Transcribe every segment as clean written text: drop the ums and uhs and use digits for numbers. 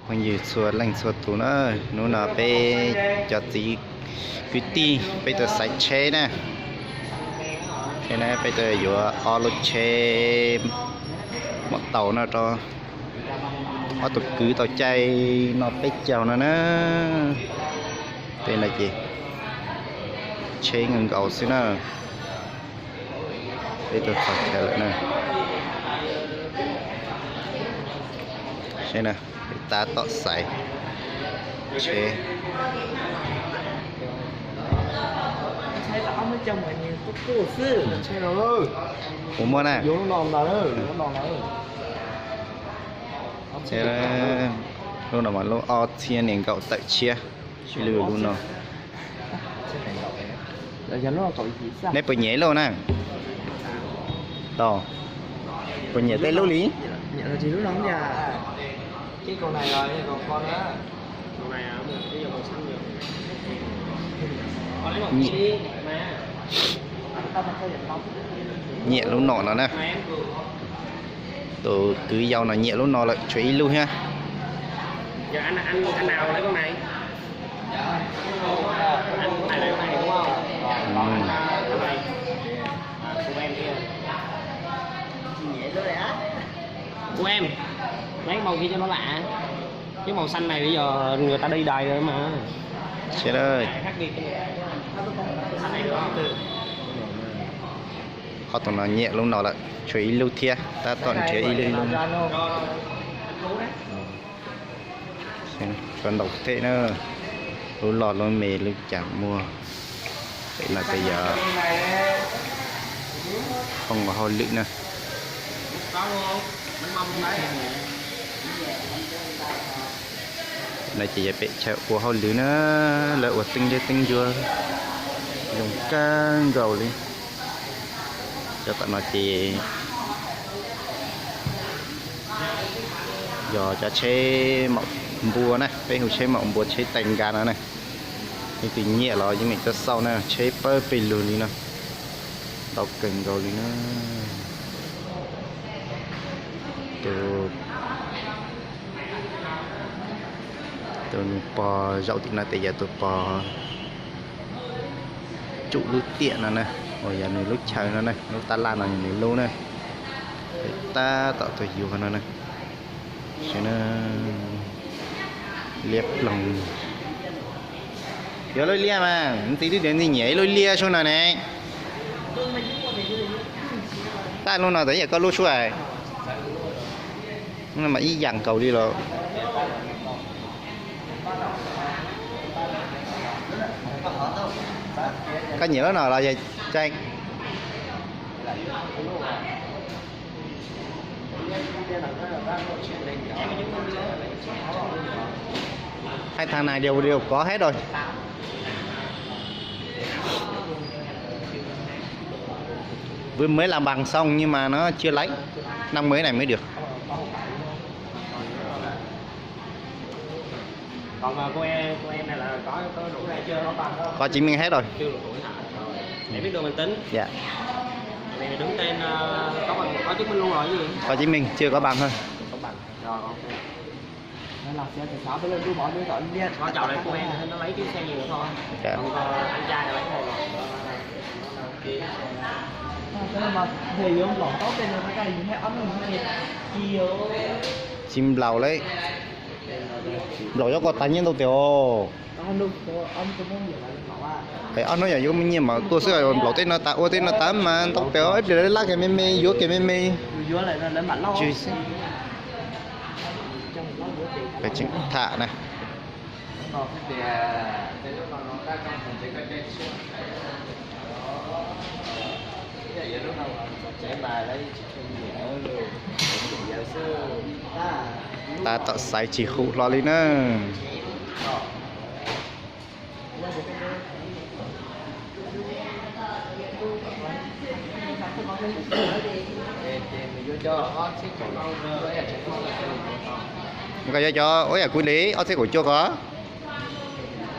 còn gì xua lành xua tủ nó là bé cho tí cái ti bây giờ sạch chế nè cái này bây giờ vừa o lô chế một tàu nó cho ở tụt cứ tàu chay nó bé chào nó tên là gì chế ngừng gạo xí nè bây giờ sạch chế lại nè chế nè ta tọt sạch chế thấy rõ mới trong mà nhiều có cổ sư chơi rồi cũng mua nè vô nó ngon rồi nó ngon rồi chế luôn là mà luôn o thiên nền gạo tại chia lừa luôn rồi giờ nó cậu gì sao nếp bự nhẹ luôn nè to bự nhẹ tay lú lý nhẹ là gì lúc đó nhà cái con này rồi còn con đó con này bây giờ màu xanh rồi con lấy một đi nhẹ lúc nọ nó nè từ cứ dầu là nhẹ lúc nọ lại chú ý luôn ha giờ anh nào lấy con này anh này lấy con này đúng không của em lấy màu kia cho nó lạ cái màu xanh này bây giờ người ta đi đời rồi mà chết ơi họ tụi nó nhẹ lúc nào lại chú ý lưu thia ta toàn chú ý lưu luôn còn độc thế nữa lúc lọt luôn mề lúc chẳng mua vậy là bây giờ không có hồi lựu nữa là chỉ bị chẹo của hồi lựu nữa lợi của tinh chưa dùng cá gầu đi cho tận nó chỉ giờ cho chế mộng bùa này bây giờ chế mộng bùa chế tành gà nữa này thì nhẹ rồi nhưng mình cho sau này chế bơ pì lùn đi nè đau cành rồi đi nữa từ bò dậu thì là tại giờ tôi bò trụ lưu tiện này rồi giờ này lúc chờ nó này lúc ta làm là này lâu này ta tạo thời nhiều hơn này cho nó liệp lòng giờ lôi lia mà tí đến thì nhảy lôi lia xuống nào này ta luôn nào thấy giờ có lúa xuống này nhưng mà ý dặn cầu đi rồi có nhiều nào là gì tranh hai thằng này đều có hết rồi vừa mới làm bằng xong nhưng mà nó chưa lấy năm mới này mới được còn cô em này là có đủ này chưa có bằng không? Có chứng minh hết rồi. Chưa đủ tuổi hả? Để biết đường mình tính. Dạ. Này đứng tên có chứng minh luôn rồi gì? Có chứng minh chưa có bằng thôi. Có bằng. Rồi ok. Nên là xe thì sáu tới lên cứ bỏ đứa gọi đi. Có chào đây cô em nó lấy cái xe gì nữa thôi. Dạ. Còn anh trai là lấy cái này rồi. Thế mà thì ông lỏng tốt tên là cái gì hay ấm hay chiều. Chim lầu đấy. Lầu cho con tánh nhân đâu tiểu. Cái anh nói vậy nhưng mà tôi sẽ lầu tên nó tạo tên nó tám mà tóc tiểu ít để lá cái mê vô cái mê. Vô lại lên mặt lâu. Cái chỉnh thả này. Ta tạo sai chỉ hụ lo đi nữa cái cho ôi à quý lý ở thế của chưa có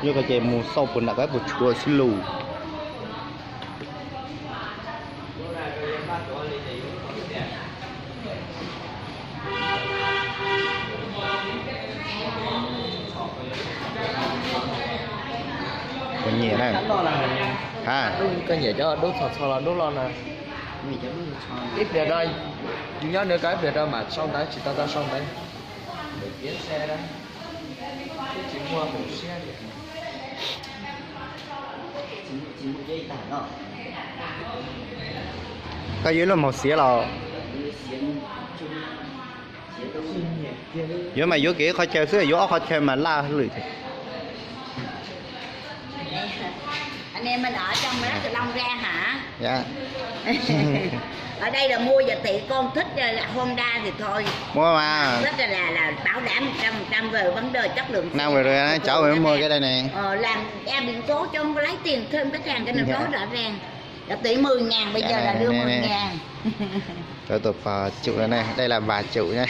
như cái chè mù sâu bùn là cái bột chua xin lù còn nhiều nè. Hắn lo là À, đốt cái gì cho đốt thật sao là đốt lo nè. Ít việc đây. Nhớ nữa cái việc đó mà xong đấy chỉ ta xong đấy. Để biến xe đấy. Chỉ mua một xe vậy. Chỉ một dây tải đó. có dưới là một xía là dưới mà dưới kia khó chơi xưa dưới khó chơi mà la lười thì anh em mình ở trong đó từ Long ra hả? dạ. Ở đây là mua và tiện con thích là Honda thì thôi, Mua mà rất là bảo đảm 100% về vấn đề chất lượng. năm rồi á cháu mới mua cái đây nè. Làm ra biển số cho không có lấy tiền thêm khách hàng cho nên Dạ. nói rõ ràng là tỷ 10.000 bây Dạ giờ là này, đưa này, này. 10.000. Tôi tục chịu rồi này, đây là bà chịu nha.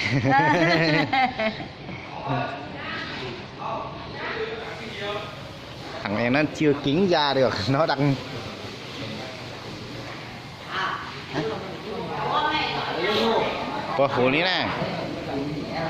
Thằng này nó chưa kiến ra được, nó đang có hủ ní nè.